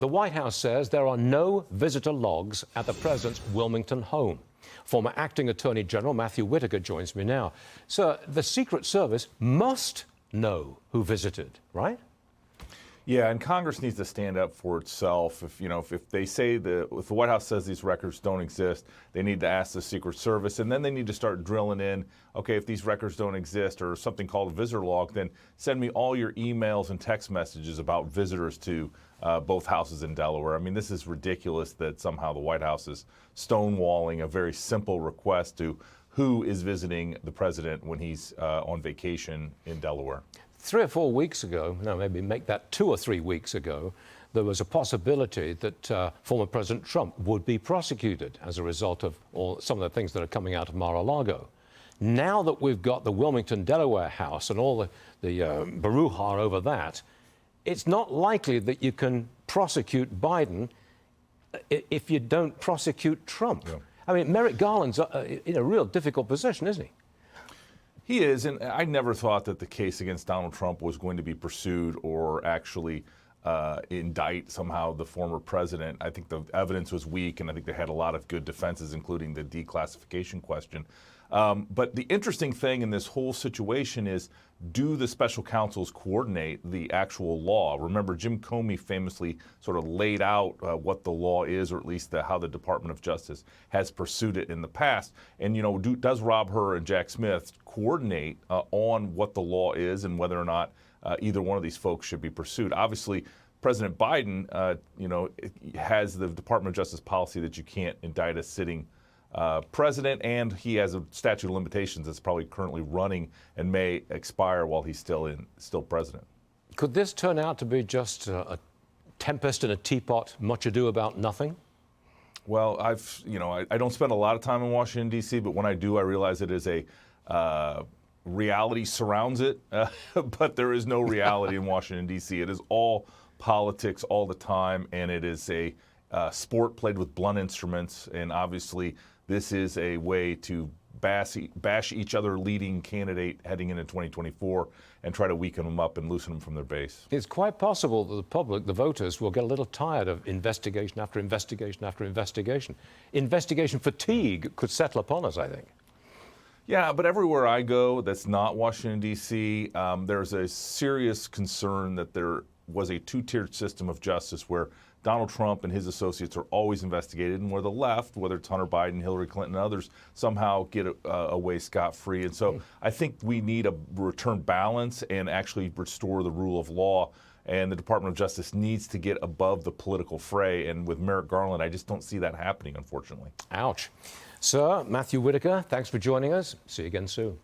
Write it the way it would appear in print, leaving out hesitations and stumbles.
The White House says there are no visitor logs at the president's Wilmington home. Former acting Attorney General Matthew Whitaker joins me now. Sir, the Secret Service must know who visited, right? Yeah, and Congress needs to stand up for itself. If they say if the White House says these records don't exist, they need to ask the Secret Service, and then they need to start drilling in. Okay, if these records don't exist or something called a visitor log, then send me all your emails and text messages about visitors to both houses in Delaware. I mean, this is ridiculous that somehow the White House is stonewalling a very simple request to who is visiting the president when he's on vacation in Delaware. 3 or 4 weeks ago, no, maybe make that 2 or 3 weeks ago, there was a possibility that former President Trump would be prosecuted as a result of some of the things that are coming out of Mar-a-Lago. Now that we've got the Wilmington, Delaware house and all the brouhaha over that, it's not likely that you can prosecute Biden if you don't prosecute Trump. Yeah. I mean, Merrick Garland's in a real difficult position, isn't he? He is, and I never thought that the case against Donald Trump was going to be pursued or actually indict somehow the former president. I think the evidence was weak, and I think they had a lot of good defenses, including the declassification question. But the interesting thing in this whole situation is, do the special counsels coordinate the actual law? Remember, Jim Comey famously sort of laid out what the law is, or at least how the Department of Justice has pursued it in the past. And, does Rob Hur and Jack Smith coordinate on what the law is and whether or not either one of these folks should be pursued? Obviously, President Biden, has the Department of Justice policy that you can't indict a sitting president, and he has a statute of limitations that's probably currently running and may expire while he's still president. Could this turn out to be just a tempest in a teapot, much ado about nothing? Well, I don't spend a lot of time in Washington, D.C., but when I do, I realize it is a reality surrounds it, but there is no reality in Washington, D.C. It is all politics all the time, and it is a sport played with blunt instruments, and obviously this is a way to bash each other leading candidate heading into 2024 and try to weaken them up and loosen them from their base. It's quite possible that the public, the voters, will get a little tired of investigation after investigation after investigation. Investigation fatigue could settle upon us, I think. Yeah, but everywhere I go that's not Washington, D.C., there's a serious concern that there was a two-tiered system of justice where Donald Trump and his associates are always investigated, and where the left, whether it's Hunter Biden, Hillary Clinton, and others, somehow get away scot-free. And so I think we need a return balance and actually restore the rule of law. And the Department of Justice needs to get above the political fray. And with Merrick Garland, I just don't see that happening, unfortunately. Ouch. Sir, Matthew Whitaker, thanks for joining us. See you again soon.